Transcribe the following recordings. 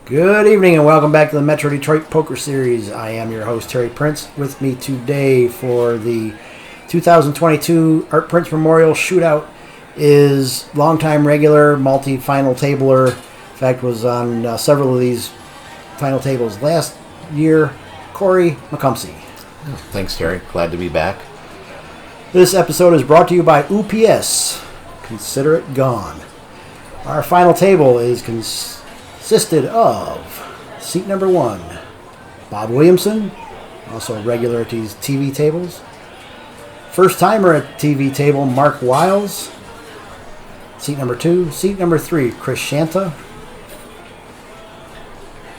Good evening and welcome back to the Metro Detroit Poker Series. I am your host, Terry Prince. With me today for the 2022 Art Prince Memorial Shootout is longtime regular, multi-final tabler. In fact, was on several of these final tables last year, Corey McCumsey. Thanks, Terry. Glad to be back. This episode is brought to you by UPS. Consider it gone. Our final table is consisted of seat number 1, Bob Williamson, also regular at these TV tables. First timer at TV table, Mark Wiles. Seat number 2. Seat number 3, Chris Shanta.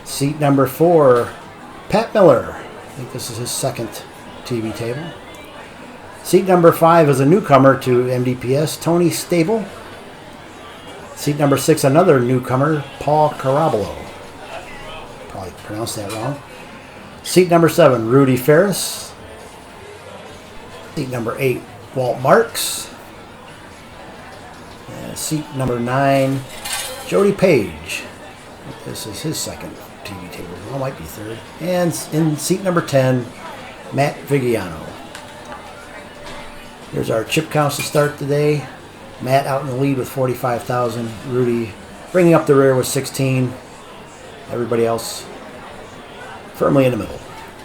Seat number 4, Pat Miller. I think this is his second TV table. Seat number 5 is a newcomer to MDPS, Tony Stable. Seat number 6, another newcomer, Paul Carabolo. Probably pronounced that wrong. Seat number 7, Rudy Ferris. Seat number 8, Walt Marks. Seat number 9, Jody Page. This is his second TV table. Well, might be third. And in seat number 10, Matt Vigiano. Here's our chip counts to start today. Matt out in the lead with 45,000. Rudy bringing up the rear with 16. Everybody else firmly in the middle.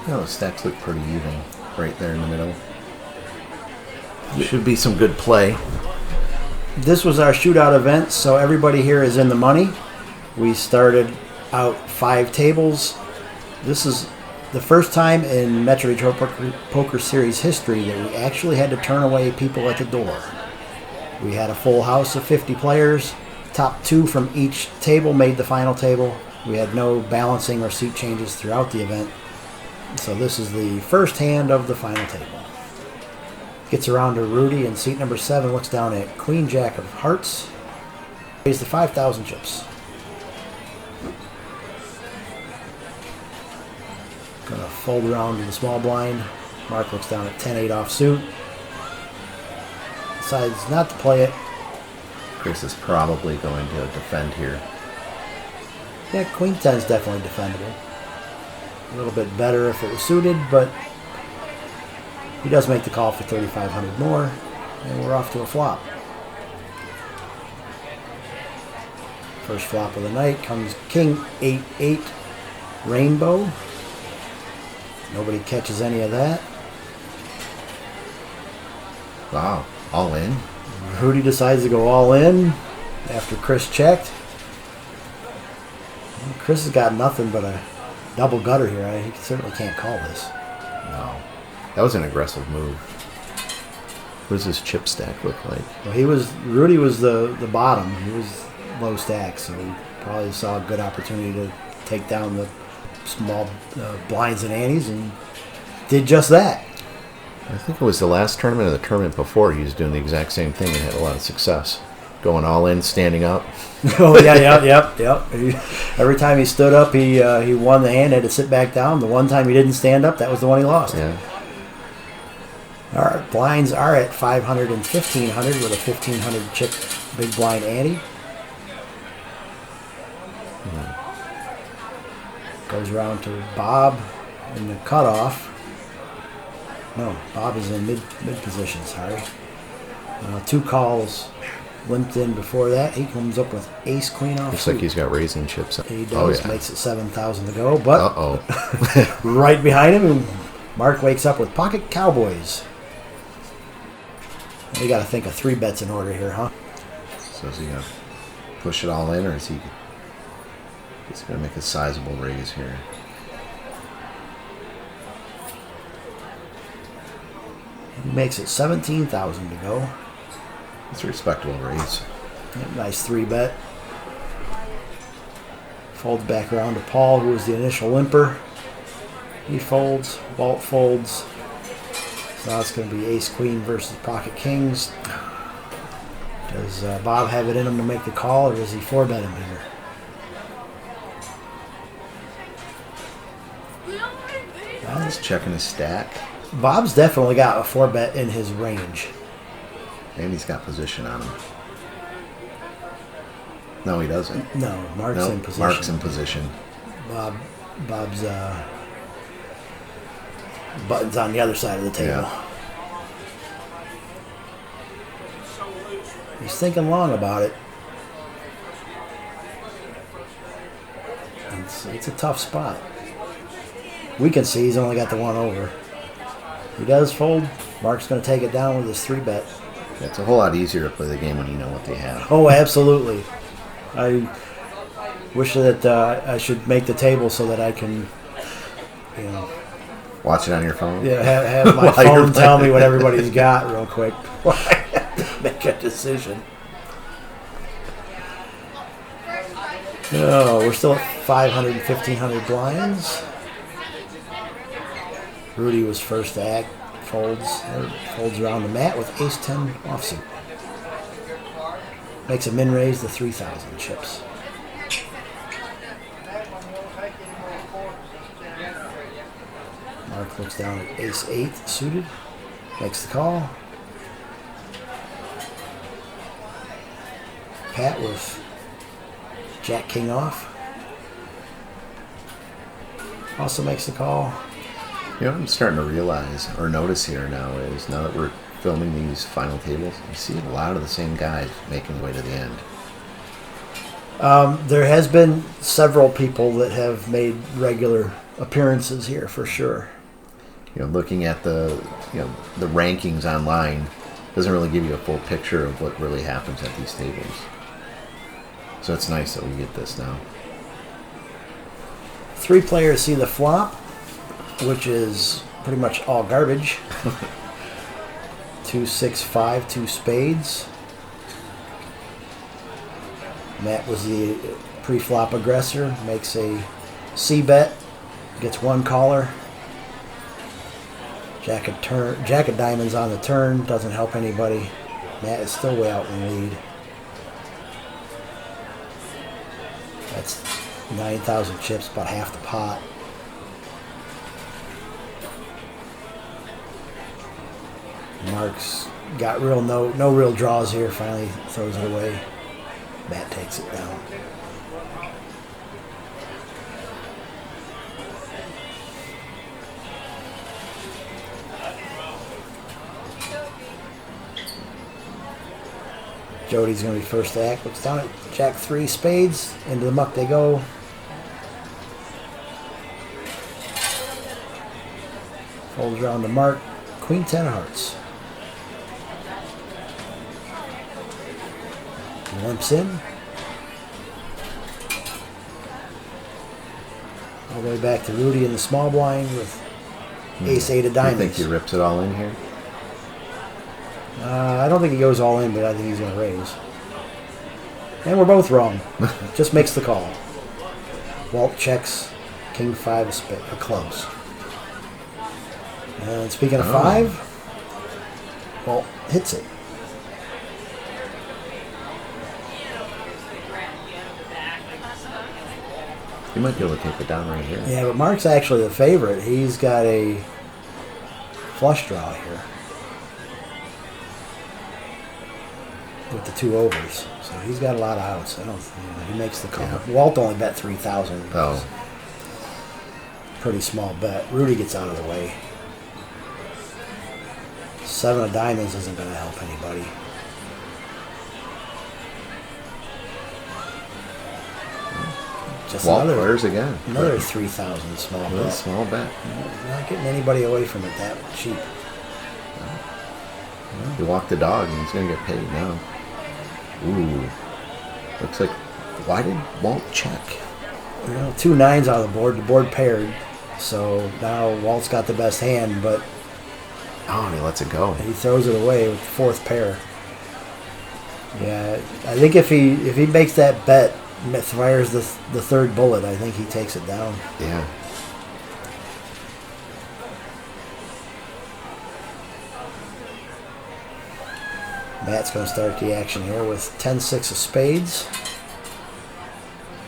Oh, the stacks look pretty even right there in the middle. Should be some good play. This was our shootout event, so everybody here is in the money. We started out 5 tables. This is the first time in Metro Detroit Poker Series history that we actually had to turn away people at the door. We had a full house of 50 players. Top 2 from each table made the final table. We had no balancing or seat changes throughout the event. So this is the first hand of the final table. Gets around to Rudy in seat number 7, looks down at Queen Jack of Hearts. Pays the 5,000 chips. Gonna fold around to the small blind. Mark looks down at 10-8 offsuit. Decides not to play it. Chris is probably going to defend here. Yeah, Queen 10 is definitely defendable. A little bit better if it was suited, but he does make the call for 3,500 more, and we're off to a flop. First flop of the night comes King 8-8 Rainbow. Nobody catches any of that. Wow, all in. Rudy decides to go all in after Chris checked. Chris has got nothing but a double gutter here. He certainly can't call this. No, that was an aggressive move. What does his chip stack look like? Well, Rudy was the bottom. He was low stack, so he probably saw a good opportunity to take down the small blinds and antes, and did just that. I think it was the last tournament or the tournament before he was doing the exact same thing and had a lot of success. Going all in, standing up. Oh, yeah, yep. Every time he stood up, he won the hand, had to sit back down. The one time he didn't stand up, that was the one he lost. Yeah. All right, blinds are at 500 and 1,500 with a 1,500 chip big blind ante. Goes around to Bob in the cutoff. No, Bob is in mid position, sorry. 2 calls limped in before that. He comes up with ace queen off. Looks like he's got raising chips. He does. Oh, yeah. Makes it 7,000 to go. But uh-oh. right behind him, Mark wakes up with pocket cowboys. We got to think of 3 bets in order here, huh? So is he going to push it all in, or is he going to make a sizable raise here? He makes it 17,000 to go. It's a respectable raise. Yep, nice 3 bet. Folds back around to Paul, who was the initial limper. He folds. Walt folds. So now it's going to be ace queen versus pocket kings. Does Bob have it in him to make the call, or does he 4-bet him here? He's checking his stack. Bob's definitely got a 4-bet in his range. And he's got position on him. No, he doesn't. No, Mark's in position. Mark's in position. Bob's buttons on the other side of the table. Yeah. He's thinking long about it. It's a tough spot. We can see he's only got the one over. He does fold. Mark's going to take it down with his 3-bet. It's a whole lot easier to play the game when you know what they have. Oh, absolutely. I wish that I should make the table so that I can, Watch it on your phone? yeah, have my phone tell me what everybody's got real quick before I have to make a decision. Oh, we're still at 500 and 1,500 blinds. Rudy was first to act. Folds around the mat with ace-10 offsuit. Makes a min raise to 3,000 chips. Mark looks down at ace-8 suited. Makes the call. Pat with jack-king off. Also makes the call. You know what I'm starting to realize or notice here now is now that we're filming these final tables, you see a lot of the same guys making their way to the end. There has been several people that have made regular appearances here for sure. Looking at the rankings online doesn't really give you a full picture of what really happens at these tables. So it's nice that we get this now. 3 players see the flop, which is pretty much all garbage. 2, 6, 5, 2 spades. Matt was the pre-flop aggressor, makes a C-bet, gets 1 caller. Jack of diamonds on the turn, doesn't help anybody. Matt is still way out in the lead. That's 9,000 chips, about half the pot. Mark's got no real draws here. Finally throws it away. Matt takes it down. Jody's going to be first to act. Looks down at Jack 3 spades. Into the muck they go. Folds around to Mark. Queen 10 of hearts. Limps in. All the way back to Rudy in the small blind with ace-8 of diamonds. You think he rips it all in here? I don't think he goes all in, but I think he's going to raise. And we're both wrong. Just makes the call. Walt checks King 5 of clubs. And speaking of 5, Walt hits it. You might be able to take it down right here. Yeah, but Mark's actually the favorite. He's got a flush draw here with the 2 overs. So he's got a lot of outs. He makes the call. Yeah. Walt only bet 3,000. Oh. Pretty small bet. Rudy gets out of the way. 7 of diamonds isn't going to help anybody. Just Walt fires again. Another 3,000 small bet. Small bet. Not getting anybody away from it that cheap. He walked the dog and he's going to get paid now. Ooh. Looks like, why did Walt check? 2 9s on the board paired. So now Walt's got the best hand, but and he lets it go. He throws it away with the 4th pair. Yeah, I think if he makes that bet, fires the 3rd bullet, I think he takes it down. Yeah. Matt's going to start the action here with 10-6 of spades.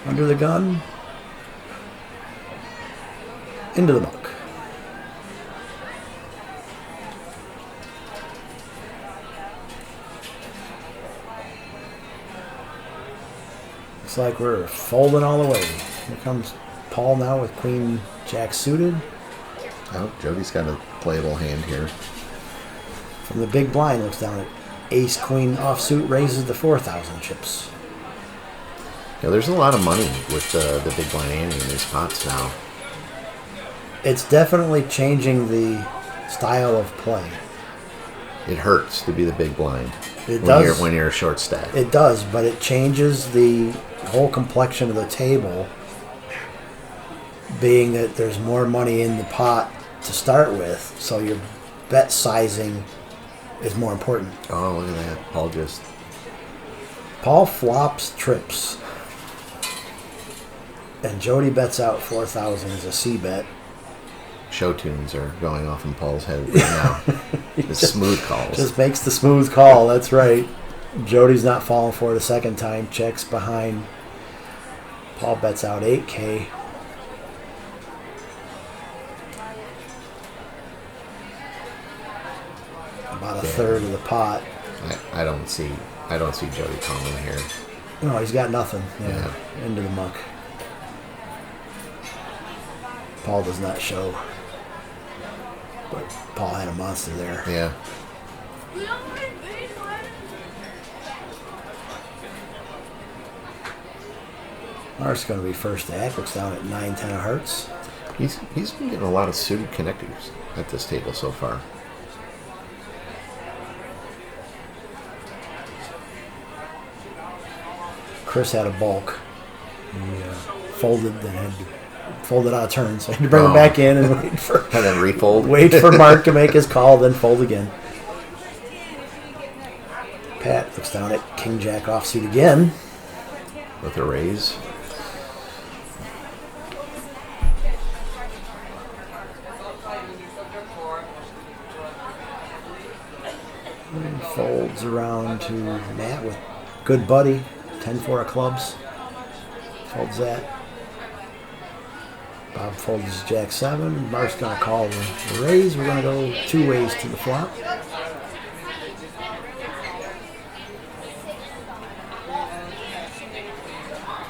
Under the gun. Into the muck. Looks like we're folding all the way. Here comes Paul now with Queen Jack suited. Oh, Jody's got a playable hand here. From the big blind, looks down at Ace Queen offsuit, raises the 4,000 chips. Yeah, there's a lot of money with the big blind ante in these pots now. It's definitely changing the style of play. It hurts to be the big blind. It does. When you're a short stack. It does, but it changes the whole complexion of the table, being that there's more money in the pot to start with, so your bet sizing is more important. Oh, look at that. Paul flops trips. And Jody bets out 4,000 as a C bet. Show tunes are going off in Paul's head right now. The smooth calls. Just makes the smooth call, that's right. Jody's not falling for it a second time. Checks behind. Paul bets out 8K. About a third of the pot. I don't see Jody calling here. No, he's got nothing. Yeah. Into the muck. Paul does not show. But Paul had a monster there. Yeah. Mark's going to be first to act. Looks down at 9-10 of hearts. He's been getting a lot of suited connectors at this table so far. Chris had a bulk. He folded, then had to fold it out of turn, so I had to bring him back in and wait for and then refold. Wait for Mark to make his call, then fold again. Pat looks down at King Jack offsuit again with a raise. And folds around to Matt with good buddy, 10-4 of clubs. Folds that. Bob folds Jack 7. Mark's going to call the raise. We're going to go 2 ways to the flop.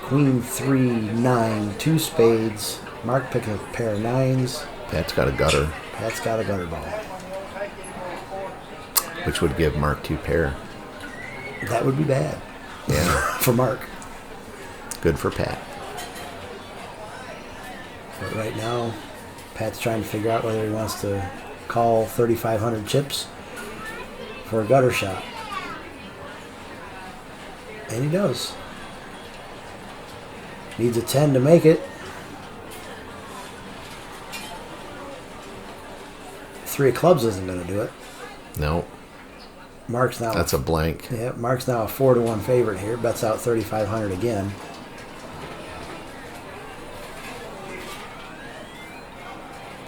Queen 3, 9, 2 spades. Mark picking a pair of 9s. Pat's got a gutter. Pat's got a gutter ball. Which would give Mark 2 pair. That would be bad. Yeah. For Mark. Good for Pat. But right now, Pat's trying to figure out whether he wants to call 3,500 chips for a gutter shot. And he does. Needs a 10 to make it. 3 of clubs isn't going to do it. No. Mark's now. That's a blank. Yeah, Mark's now a 4-1 favorite here. Bets out 3,500 again.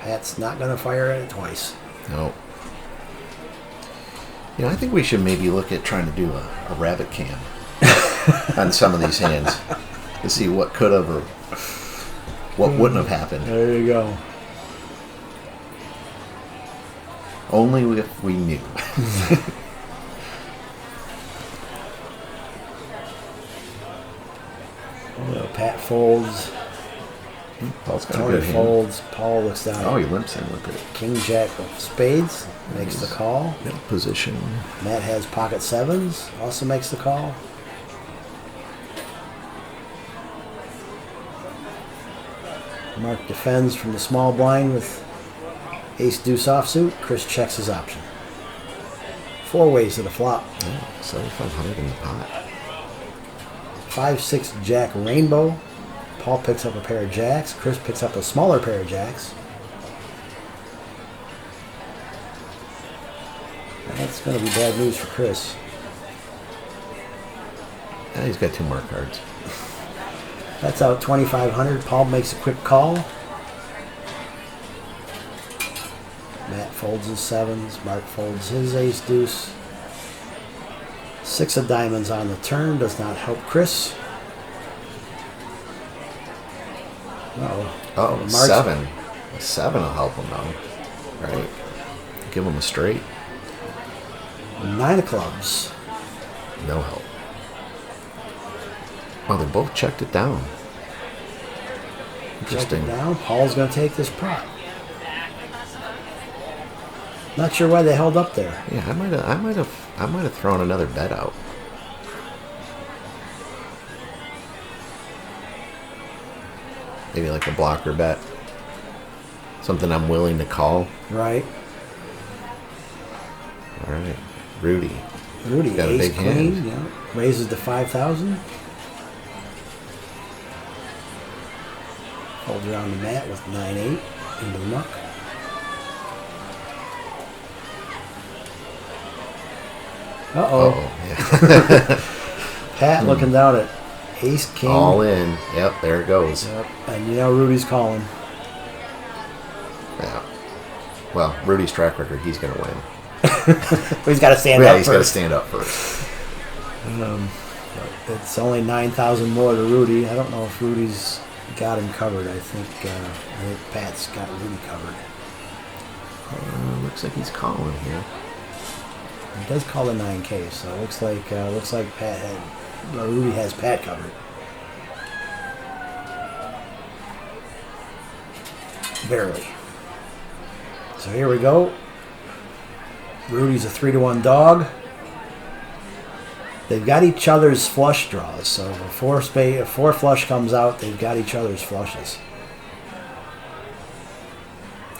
Pat's not going to fire at it twice. No. I think we should maybe look at trying to do a rabbit cam on some of these hands to see what could have or what wouldn't have happened. There you go. Only if we knew. Pat folds. Paul's got a Tony good hand. folds. Paul looks down. Oh, he limps in with it. King Jack of spades makes the call. Middle position. Matt has pocket 7s. Also makes the call. Mark defends from the small blind with ace deuce offsuit. Chris checks his option. 4 ways to the flop. Oh, 7,500 in the pot. 5-6 Jack rainbow. Paul picks up a pair of jacks. Chris picks up a smaller pair of jacks. That's going to be bad news for Chris. Yeah, he's got 2 more cards. That's out 2,500. Paul makes a quick call. Matt folds his 7s. Mark folds his ace deuce. 6 of diamonds on the turn does not help Chris. Oh, Mark's 7. A 7 will help him though. Right. Give him a straight. 9 of clubs. No help. Oh, they both checked it down. Interesting. Down. Paul's going to take this pot. Not sure why they held up there. Yeah, I might have thrown another bet out. Maybe like a blocker bet. Something I'm willing to call. Right. All right. Rudy got a ace big queen. hand. Yeah. Raises to 5,000. Holds around the mat with 9-8 into the muck. Uh-oh. Yeah. Pat looking down at ace king. All in. Yep, there it goes. Yep. And Rudy's calling. Yeah. Well, Rudy's track record, he's going to win. He's got to stand up Yeah, first. he's got to stand up first. It's only 9,000 more to Rudy. I don't know if Rudy's got him covered. I think Pat's got Rudy covered. Looks like he's calling here. He does call the 9K, so it looks like Rudy has Pat covered. Barely. So here we go. Rudy's a 3-1 dog. They've got each other's flush draws, so if four flush comes out, they've got each other's flushes.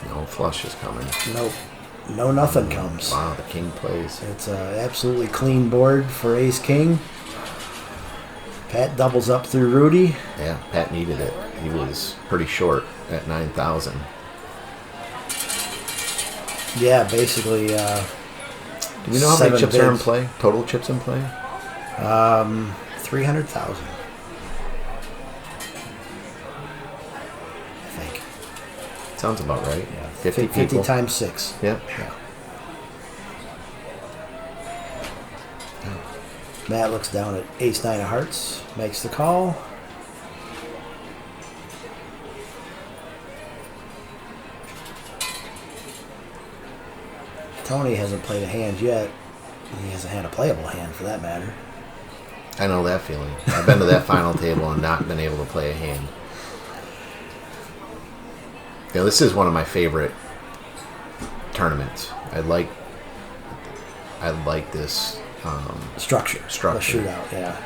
No flush is coming. Nope. No, nothing comes. Wow, the king plays. It's an absolutely clean board for ace king. Pat doubles up through Rudy. Yeah, Pat needed it. He was pretty short at 9,000. Yeah, basically. Do we know how many chips are in play? Total chips in play? 300,000. I think. Sounds about right. Yeah, 50 50 people. times 6. Yep. Yeah. Matt looks down at ace 9 of hearts, makes the call. Tony hasn't played a hand yet. He hasn't had a playable hand, for that matter. I know that feeling. I've been to that final table and not been able to play a hand. You know, this is one of my favorite tournaments. I like this Structure. The Structure. shootout, yeah.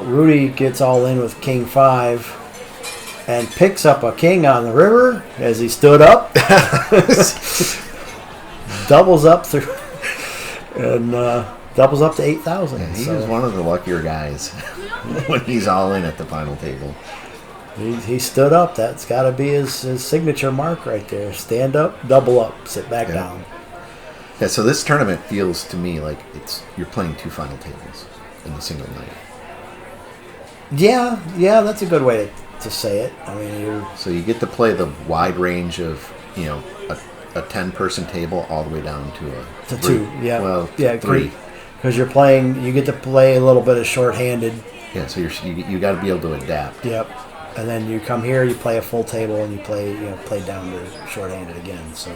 Rudy gets all in with king 5 and picks up a king on the river as he stood up. Doubles up through and doubles up to 8,000. Yeah, he was one of the luckier guys when he's all in at the final table. He stood up. That's got to be his signature mark right there. Stand up, double up, sit back down. Yeah, so this tournament feels to me like you're playing 2 final tables in a single night. Yeah, that's a good way to say it. I mean, so you get to play the wide range of, a 10-person table all the way down to a 2. Yeah, well, 3. Because you get to play a little bit of short-handed. Yeah, so you got to be able to adapt. Yep. And then you come here, you play a full table, and you play down to short-handed again. So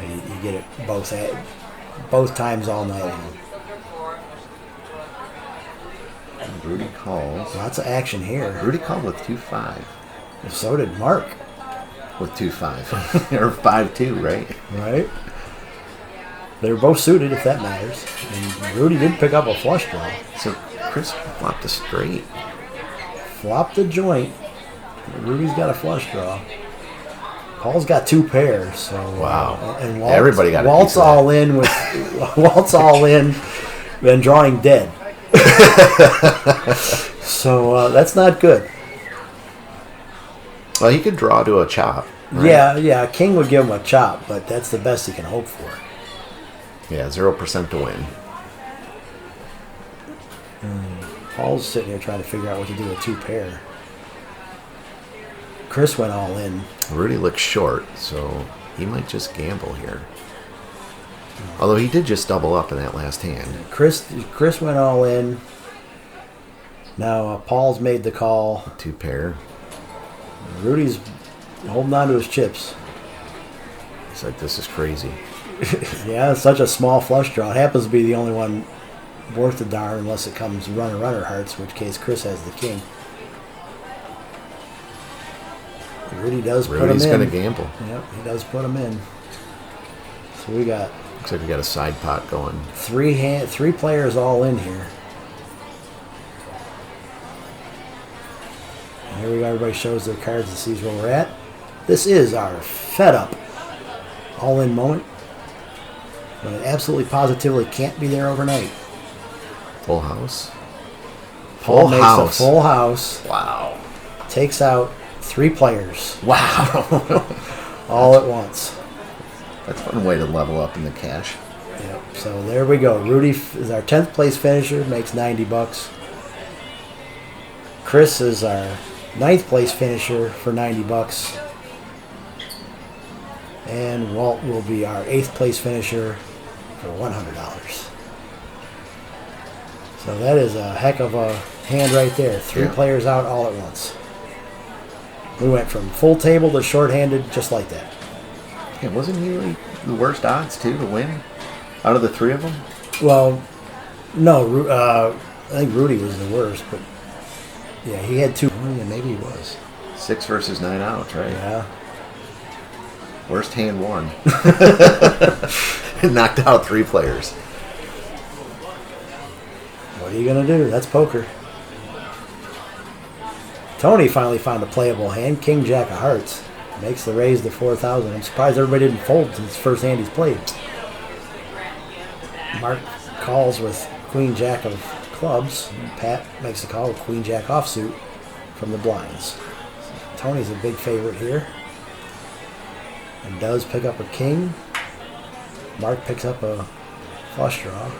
you get it both times all night long. And Rudy calls. Lots of action here. Rudy called with 2-5. So did Mark. With 2-5 or 5-2, right? Right. They were both suited, if that matters. And Rudy did pick up a flush draw. So Chris flopped a straight. Flopped a joint. Rudy's got a flush draw. Paul's got 2 pairs. So wow. And Everybody got a Walt's piece of all in with Walt's all in, then drawing dead. So that's not good. Well, he could draw to a chop. Right? Yeah. King would give him a chop, but that's the best he can hope for. Yeah, 0% to win. Paul's sitting here trying to figure out what to do with 2 pair. Chris went all in. Rudy looks short, so he might just gamble here. Although he did just double up in that last hand. Chris went all in. Now Paul's made the call. 2 pair. Rudy's holding on to his chips. He's like, this is crazy. Yeah, it's such a small flush draw. It happens to be the only one worth a darn unless it comes runner hearts, in which case Chris has the king. Rudy does put him in. Rudy's going to gamble. Yep, he does put him in. So we got... Looks like we got a side pot going. Three players all in here. And here we go. Everybody shows their cards and sees where we're at. This is our fed up all-in moment. But it absolutely positively can't be there overnight. Full house. Paul makes a full house. Wow. Takes out 3 players. Wow. All at once. That's one way to level up in the cash. Yep. So there we go. Rudy is our 10th place finisher, makes $90. Chris is our 9th place finisher for $90. And Walt will be our 8th place finisher for $100. So that is a heck of a hand right there. 3 players out all at once. We went from full table to short-handed just like that. Yeah, wasn't he like the worst odds too to win out of the 3 of them? Well, no, I think Rudy was the worst, but yeah, he had 2. Oh, yeah, maybe he was. 6 versus 9 outs, right? Yeah. Worst hand won. Knocked out 3 players. What are you going to do? That's poker. Tony finally found a playable hand. King Jack of Hearts. Makes the raise to 4,000. I'm surprised everybody didn't fold since it's the first hand he's played. Mark calls with Queen Jack of Clubs. Pat makes the call with Queen Jack offsuit from the blinds. Tony's a big favorite here. And does pick up a king. Mark picks up a flush draw.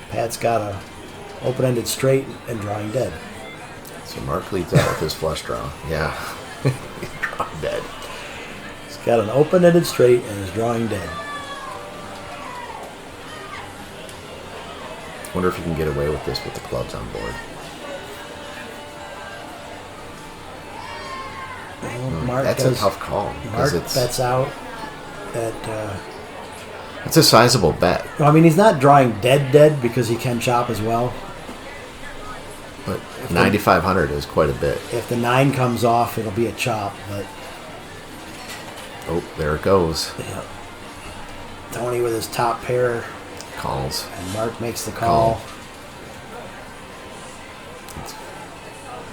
Pat's got a open-ended straight and drawing dead. So Mark leads out with his flush draw. Yeah. Drawing dead. He's got an open-ended straight and is drawing dead. Wonder if you can get away with this with the clubs on board. Mark That's a tough call. Mark bets out at... it's a sizable bet. I mean, he's not drawing dead because he can chop as well. But 9,500 is quite a bit. If the 9 comes off, it'll be a chop. But oh, there it goes. Yeah. Tony with his top pair calls, and Mark makes the call.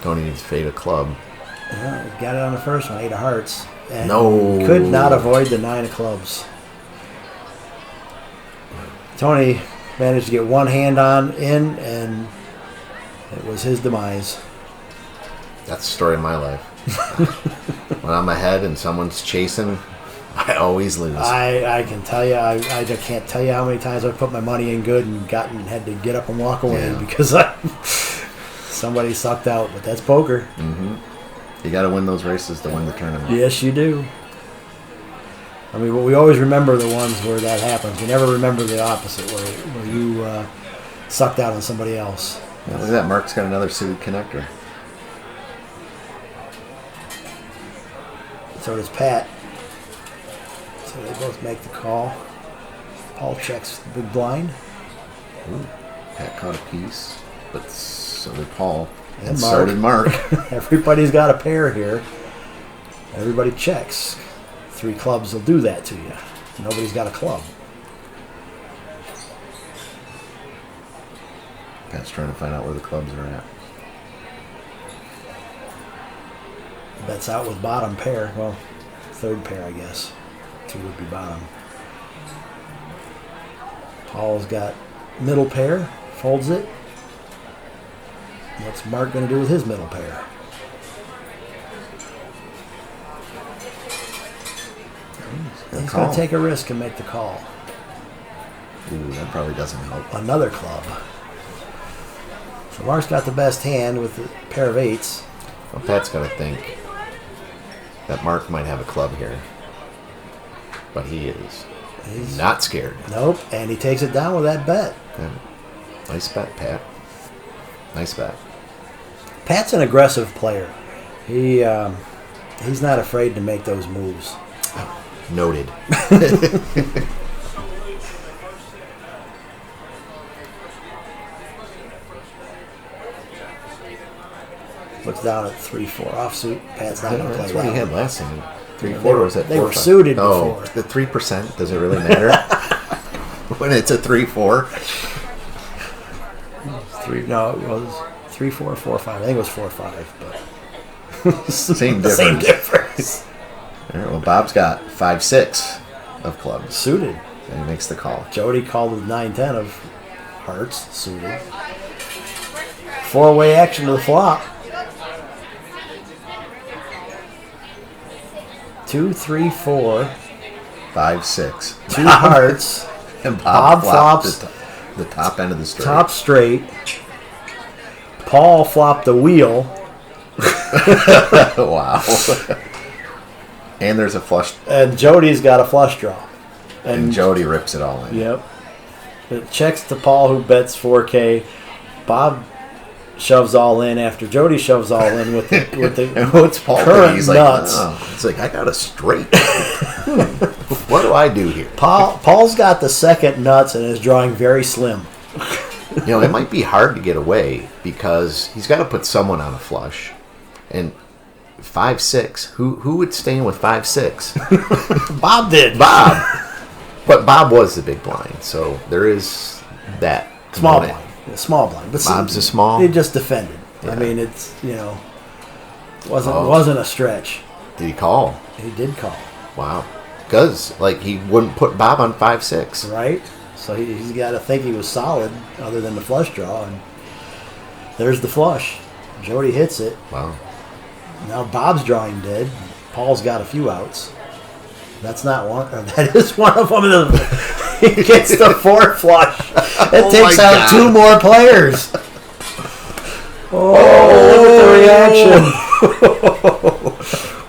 Tony needs to fade a club. Yeah, he got it on the first one, 8 of hearts. And no, could not avoid the 9 of clubs. Tony managed to get one hand in, and it was his demise. That's the story of my life. When I'm ahead and someone's chasing, I always lose. I can tell you, I just can't tell you how many times I put my money in good and had to get up and walk away because somebody sucked out. But that's poker. Mm-hmm. You got to win those races to win the tournament. Yes, you do. I mean, we always remember the ones where that happens. We never remember the opposite, where you sucked out on somebody else. Yeah, look at that. Mark's got another suited connector. So does Pat. So they both make the call. Paul checks the big blind. Ooh, Pat caught a piece, but so did Paul. And so did Mark. Everybody's got a pair here. Everybody checks. 3 clubs will do that to you. Nobody's got a club. Pat's trying to find out where the clubs are at. Bets out with bottom pair. Well, 3rd pair, I guess. 2 would be bottom. Paul's got middle pair. Folds it. What's Mark going to do with his middle pair? He's going to take a risk and make the call. Ooh, that probably doesn't help. Another club. So Mark's got the best hand with a pair of 8s. Well, Pat's got to think that Mark might have a club here. But he's not scared. Nope, and he takes it down with that bet. Yeah. Nice bet, Pat. Nice bet. Pat's an aggressive player. He's not afraid to make those moves. Noted. Looks down at 3-4 offsuit. Pat's not going to play That's what he that had one. last time. 3-4 was at 4-5. They were suited Oh, before. the 3%, does it really matter? When it's a 3-4? No, it was 3-4, 4-5. I think it was 4-5, but Same difference. same difference. All right, well, Bob's got 5-6 of clubs. Suited. And he makes the call. Jody called with 9-10 of hearts, suited. 4-way action to the flop. 2, 3, 4. 5-6. 2 hearts. And Bob flopped flops the top end of the straight. top straight. Paul flopped the wheel. Wow. And there's a flush. And Jody's got a flush draw. And Jody rips it all in. Yep. It checks to Paul, who bets 4K. Bob shoves all in after Jody shoves all in with the And what's Paul current doing? He's like, nuts. oh. It's like, I got a straight. What do I do here? Paul's got the second nuts and is drawing very slim. You know, it might be hard to get away because he's got to put someone on a flush. And 5-6, who would stay in with 5-6? Bob did. Bob. But Bob was the big blind, so there is that Small component. blind. Yeah, small blind. But Bob's a small. He just defended. Yeah. I mean, it's, wasn't a stretch. Did he call? He did call. Wow. Because, he wouldn't put Bob on 5-6. Right? So he's got to think he was solid other than the flush draw. And there's the flush. Jody hits it. Wow. Now Bob's drawing dead. Paul's got a few outs. That's not one. Or that is one of them. He gets the 4 flush. It takes out 2 more players. Oh, look at the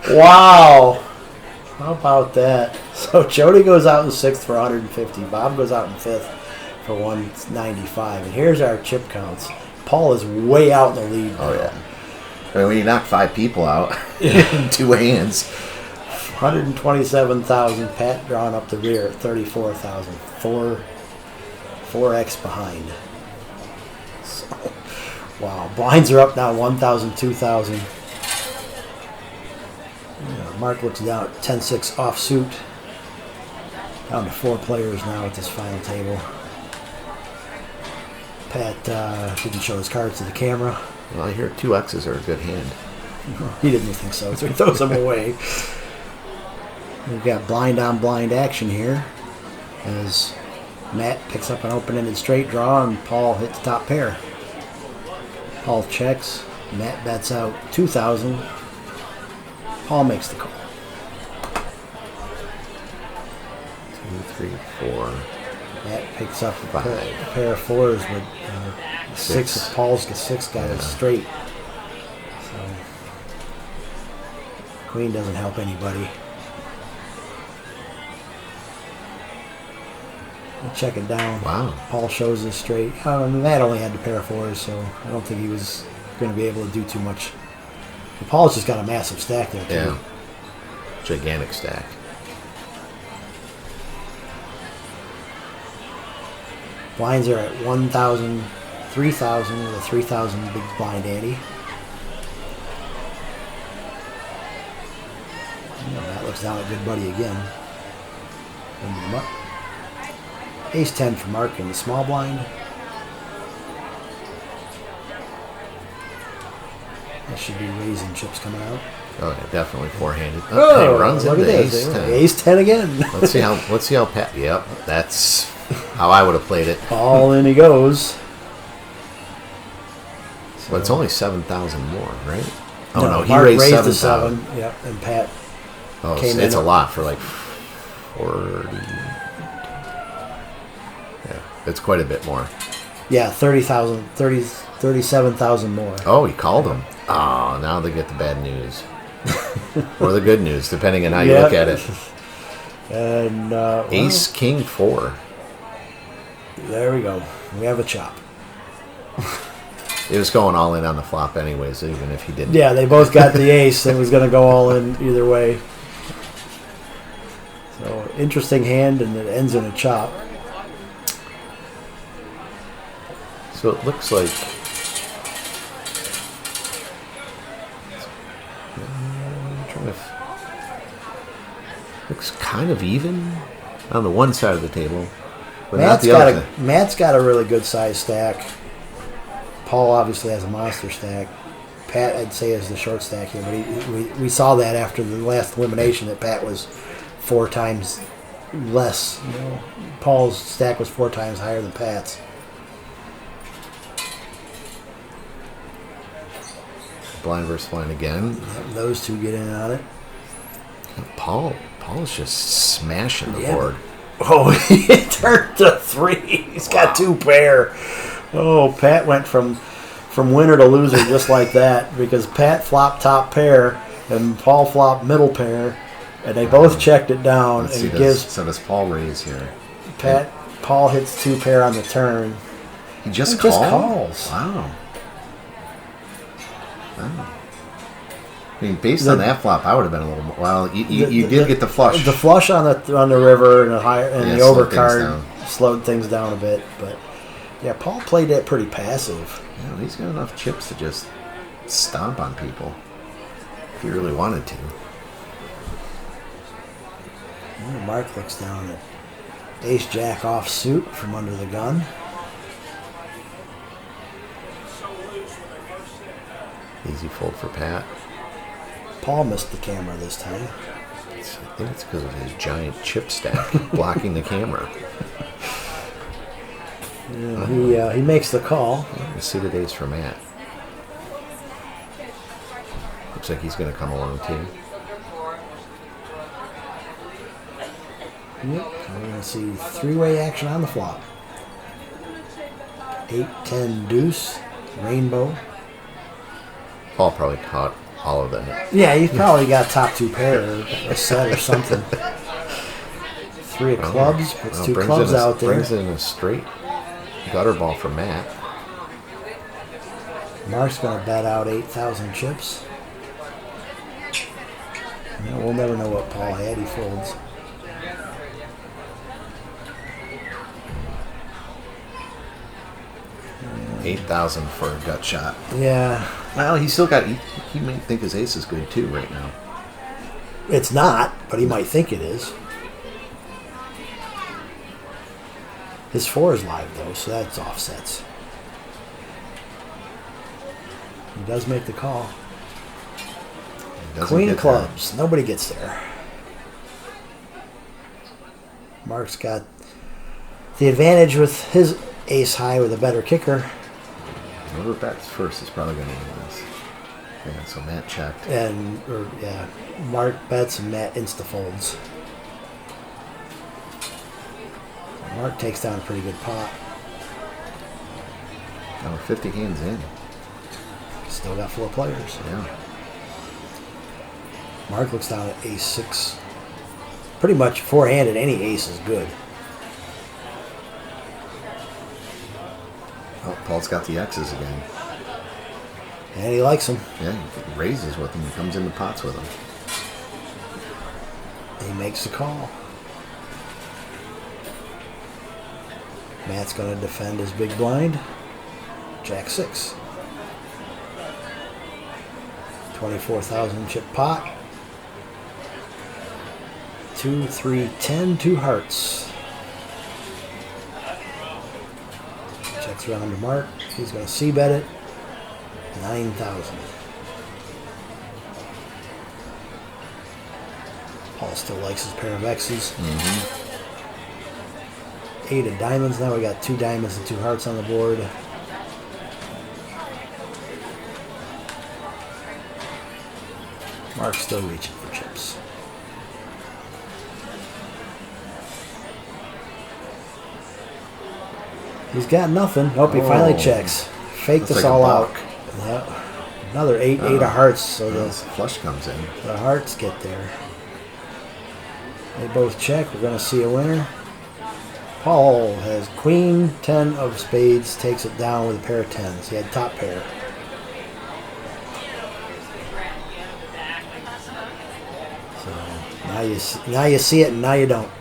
reaction. Wow. How about that? So Jody goes out in 6th for 150. Bob goes out in 5th for 195. And here's our chip counts. Paul is way out in the lead. Oh, yeah. I mean, when you knock 5 people out in 2 hands. 127,000. Pat drawing up the rear at 34,000. 4x behind. So, wow. Blinds are up now 1,000, 2,000. Mark looks down at 10-6 offsuit. Down to 4 players now at this final table. Pat didn't show his cards to the camera. Well, I hear 2 X's are a good hand. He didn't think so he throws them away. We've got blind on blind action here as Matt picks up an open-ended straight draw and Paul hits top pair. Paul checks. Matt bets out 2,000. Paul makes the call. 2, 3, 4. Matt picks up a 5. pair of 4s with 6. If Paul's got 6, got it straight. So Queen doesn't help anybody. Check it down. Wow. Paul shows us straight. Matt only had the pair of 4s, so I don't think he was going to be able to do too much. And Paul's just got a massive stack there, too. Yeah. Gigantic stack. Blinds are at 1,000, 3,000 with a 3,000 big blind ante. Matt looks down at good buddy again. Ace 10 for Mark in the small blind. That should be raising chips coming out. Oh, yeah, definitely 4-handed. Oh, he runs look into at ace this. 10. Ace 10 again. Let's see how Pat. Yep, that's how I would have played it. All in he goes. But it's only 7,000 more, right? Oh no, he Mark raised the 7,000. 7. Yep, and Pat Oh, came it's in a lot for 40. Yeah, it's quite a bit more. Yeah, 37,000 more. Oh, he called him. Oh, now they get the bad news. Or the good news, depending on how you look at it. And Ace, King, 4. There we go. We have a chop. It was going all in on the flop anyways, even if he didn't. Yeah, they both got the ace. It was going to go all in either way. So, interesting hand, and it ends in a chop. So it looks like looks kind of even on the one side of the table, but not the other. Matt's got a really good size stack. Paul obviously has a monster stack. Pat, I'd say, is the short stack here, but we saw that after the last elimination that Pat was 4 times less. You know, Paul's stack was 4 times higher than Pat's. Blind versus blind again. Yep, those two get in on it. Paul's just smashing the board. Oh, he turned to 3. He's got 2 pair. Oh, Pat went from winner to loser just like that because Pat flopped top pair and Paul flopped middle pair, and they both checked it down. And so does Paul raise here? Paul hits 2 pair on the turn. He just calls. Wow. I mean, based on that flop, I would have been a little more. Well, you did get the flush. The flush on the river and the overcard slowed things down a bit, but yeah, Paul played that pretty passive. Yeah, he's got enough chips to just stomp on people if he really wanted to. Mark looks down at Ace Jack offsuit from under the gun. Easy fold for Pat. Paul missed the camera this time. I think it's because of his giant chip stack blocking the camera. Yeah, he makes the call. The suited ace for Matt. Looks like he's going to come along too. Yep, we're going to see 3-way action on the flop. 8-10 deuce, rainbow. Paul probably caught all of that. Yeah, he's probably got top 2 pair or a set or something. 3 of clubs, puts 2 clubs out there. Brings in a straight gutter ball for Matt. Mark's going to bet out 8,000 chips. We'll never know what Paul had. He folds. $8,000 for a gut shot. Yeah. Well, he still got. He may think his ace is good too right now. It's not, but he might think it is. His 4 is live though, so that's offsets. He does make the call. Queen of clubs. Nobody gets there. Mark's got the advantage with his ace high with a better kicker. Whoever bets first is probably going to win this. Yeah, so Matt checked. Mark bets and Matt insta-folds. Mark takes down a pretty good pot. Now we're 50 hands in. Still got 4 players. Yeah. Mark looks down at ace 6. Pretty much four-handed, any ace is good. Oh, Paul's got the X's again. And he likes them. Yeah, he raises with them. He comes into pots with them. He makes the call. Matt's going to defend his big blind. Jack 6. 24,000 chip pot. 2, 3, 10, 2 hearts. Checks around to Mark. He's going to c-bet it. 9,000. Paul still likes his pair of X's. 8 of diamonds. Now we got 2 diamonds and 2 hearts on the board. Mark's still reaching for chips. He's got nothing. Oh, he finally checks. Faked us all out. Yep. Another 8 of hearts. So the flush comes in. The hearts get there. They both check. We're going to see a winner. Paul has queen, 10 of spades, takes it down with a pair of 10s. He had top pair. So now you see it and now you don't.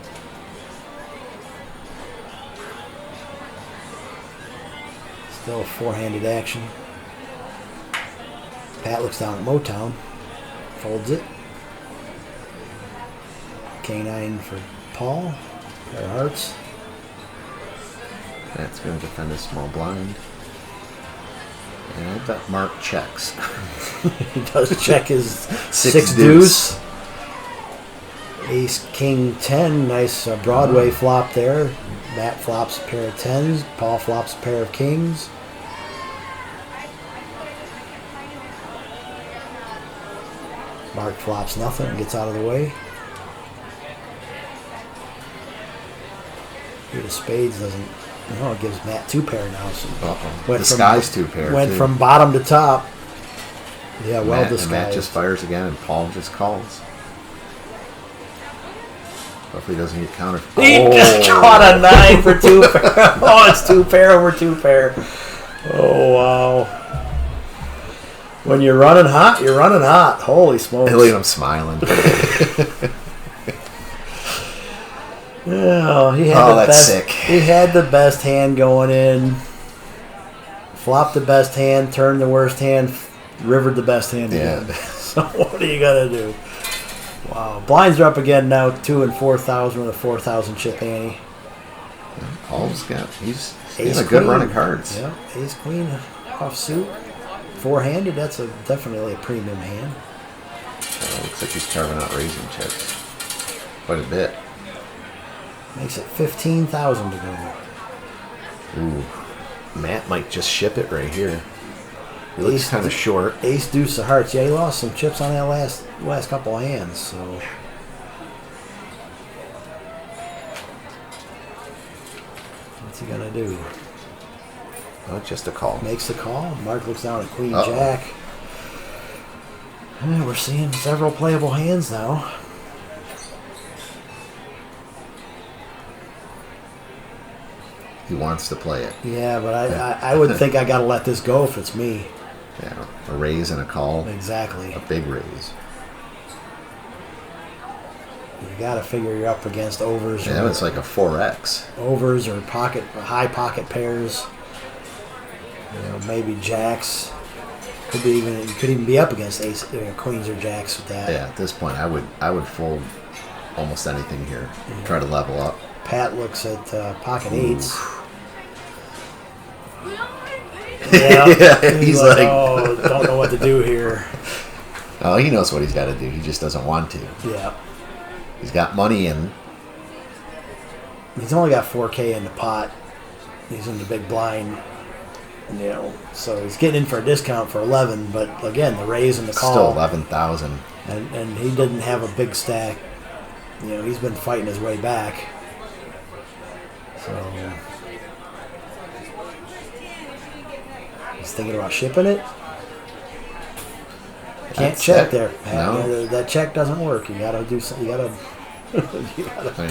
Still a four-handed action. Pat looks down at Motown, folds it. K9 for Paul. Pair of hearts. That's going to defend a small blind. And I bet Mark checks. He does check his Six six deuce. Ace, King, 10. Nice Broadway flop there. Matt flops a pair of 10s. Paul flops a pair of kings. Mark flops nothing and gets out of the way. Eight of spades doesn't. No, it gives Matt 2 pair now. So Disguised 2 pair. Went too. from bottom to top. Yeah, well Matt, disguised. and Matt just fires again, and Paul just calls. Hopefully he doesn't get countered. He just caught a 9 for 2 pair. Oh, it's 2 pair over 2 pair. Oh, wow. When you're running hot, you're running hot. Holy smokes. Look at him smiling. Oh, he had the that's best, sick. He had the best hand going in. Flopped the best hand, turned the worst hand, rivered the best hand again. So what are you going to do? Wow. Blinds are up again now, 2 and 4,000 with a 4,000 chip ante. Paul's got, he's Ace in a good queen. run of cards. Yeah, ace queen off suit. 4-handed, that's definitely a premium hand. Looks like he's carving out raising chips. Quite a bit. Makes it 15,000 to go. Ooh. Matt might just ship it right here. He looks kind of short. Ace deuce of hearts. Yeah, he lost some chips on that last couple of hands, so. What's he gonna do? Oh, just a call. Makes the call. Mark looks down at Queen Uh-oh. Jack. Yeah, we're seeing several playable hands now. He wants to play it. Yeah, but I would think I gotta let this go if it's me. Yeah, a raise and a call. Exactly. A big raise. You gotta figure you're up against overs. Yeah, it's like a 4X. Overs or high pocket pairs. You know, maybe jacks. You could even be up against ace, queens or jacks with that. Yeah, at this point, I would fold almost anything here. Yeah. Try to level up. Pat looks at pocket eights. Yeah, he's like, oh, don't know what to do here. Oh, he knows what he's got to do. He just doesn't want to. Yeah. He's got money in. He's only got 4K in the pot. He's in the big blind. You know, so he's getting in for a discount for 11, but again, the raise and the call. Still 11,000. And he didn't have a big stack. You know, he's been fighting his way back. So he's thinking about shipping it. Can't check there. No. That check doesn't work. You gotta do something. You gotta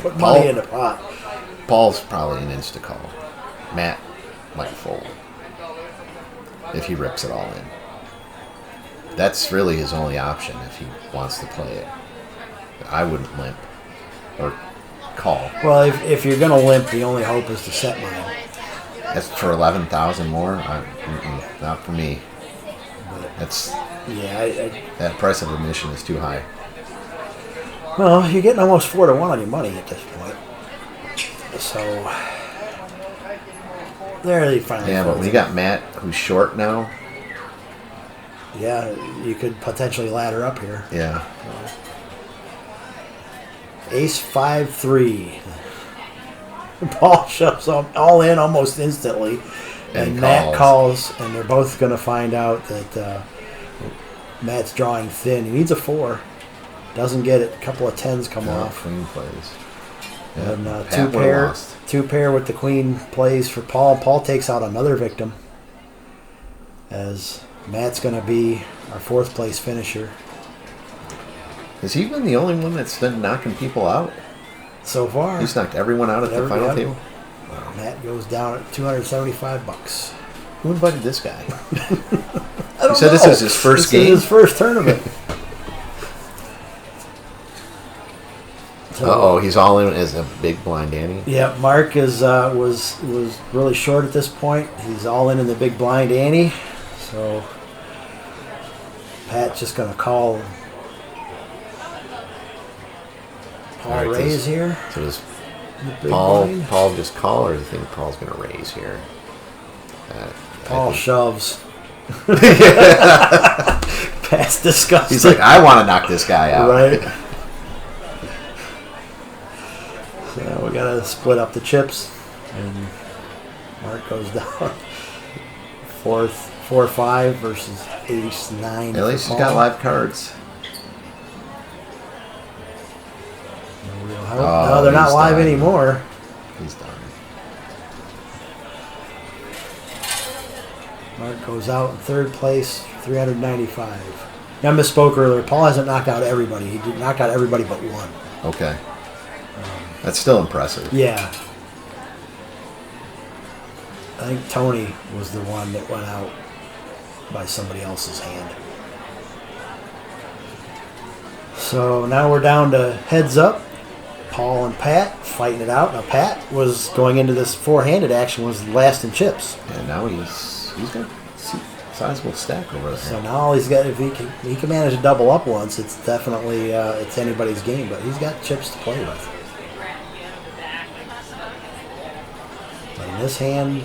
put Paul- money in the pot. Paul's probably an insta call. Matt might fold if he rips it all in. That's really his only option if he wants to play it. I wouldn't limp or call. Well, if you're gonna limp, the only hope is to set money. That's for 11,000 more. Not for me. That's Yeah. that price of admission is too high. Well, you're getting almost 4-1 on your money at this point. So there they finally. Yeah, but folds when you it. got Matt who's short now, Yeah, you could potentially ladder up here. yeah. Ace 5-3. Paul shoves all in almost instantly, and Matt calls, and they're both going to find out that Matt's drawing thin. He needs a 4. Doesn't get it. A couple of 10s come off. Queen plays. Yeah, And Pat two would've pair, lost. 2 pair with the queen plays for Paul. Paul takes out another victim, as Matt's going to be our 4th place finisher. Has he been the only one that's been knocking people out? So far, He's knocked everyone out at the final table. Matt goes down at $275. Who invited this guy? I don't He said know. this is his first This game? is his first tournament. So, He's all in as a big blind Danny. yeah, Mark is was really short at this point. He's all in the big blind ante. So Pat's just gonna call. Paul All right, raise here. So does The big Paul blind. just call, or do you think Paul's going to raise here? Paul shoves. Pat's disgusting. He's like, I want to knock this guy out. Right. So we got to split up the chips. And Mark goes down. 4-5 versus ace 9. At least he's got live cards. No, they're not he's live done. anymore. He's done. Mark goes out in third place, 395. Now, I misspoke earlier. Paul hasn't knocked out everybody. He did knock out everybody but one. Okay. That's still impressive. Yeah. I think Tony was the one that went out by somebody else's hand. So now we're down to heads up. Paul and Pat fighting it out. Now Pat was going into this four-handed action, was last in chips. And now he's got a sizable stack over there. So now all he's got, if he can manage to double up once, it's definitely it's anybody's game. But he's got chips to play with. But in this hand,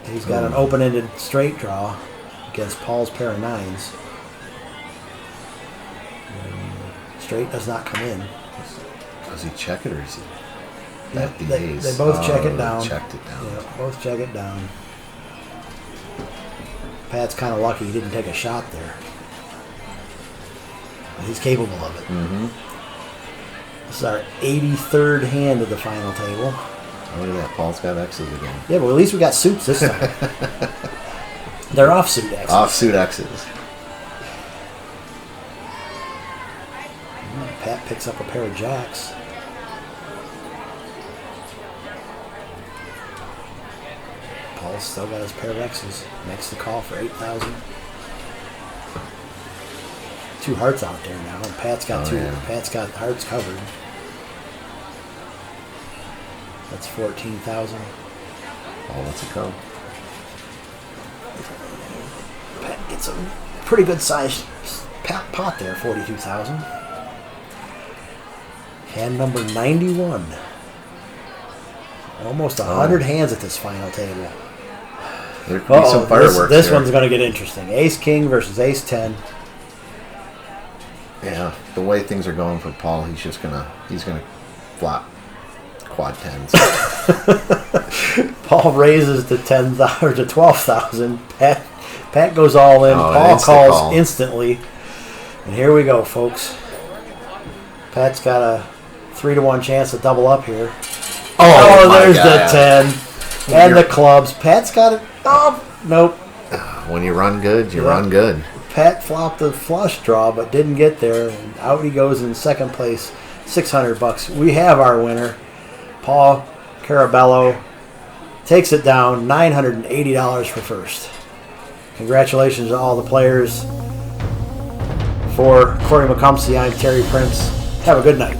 he's got an open-ended straight draw against Paul's pair of nines. And straight does not come in. Does he check it, or is he Yep, the they ace? both check it down. Checked it down. Yeah, both check it down. Pat's kind of lucky he didn't take a shot there. But he's capable of it. Mm-hmm. This is our 83rd hand of the final table. Oh, look at that. Paul's got X's again. Yeah, but at least we got suits this time. They're offsuit X's. Offsuit X's. Pat picks up a pair of jacks. Paul's still got his pair of X's. Makes the call for 8,000. Two hearts out there now, and Pat's got two. Yeah. Pat's got hearts covered. That's 14,000. Paul lets it go. Pat gets a pretty good sized pot there, 42,000. Hand number 91. Almost 100 hands at this final table. There could be some fireworks. This here. one's going to get interesting. Ace King versus Ace 10. Yeah, the way things are going for Paul, he's gonna flop quad tens. Paul raises to 10,000 or to 12,000. Pat goes all in. Oh, Paul calls call. instantly. And here we go, folks. Pat's got a 3-1 chance to double up here. Oh, there's the 10 and the clubs. Pat's got it. Oh, nope. When you run good, you run good. Pat flopped the flush draw, but didn't get there. And out he goes in second place, $600. We have our winner. Paul Carabello takes it down, $980 for first. Congratulations to all the players. For Corey McCumsey, I'm Terry Prince. Have a good night.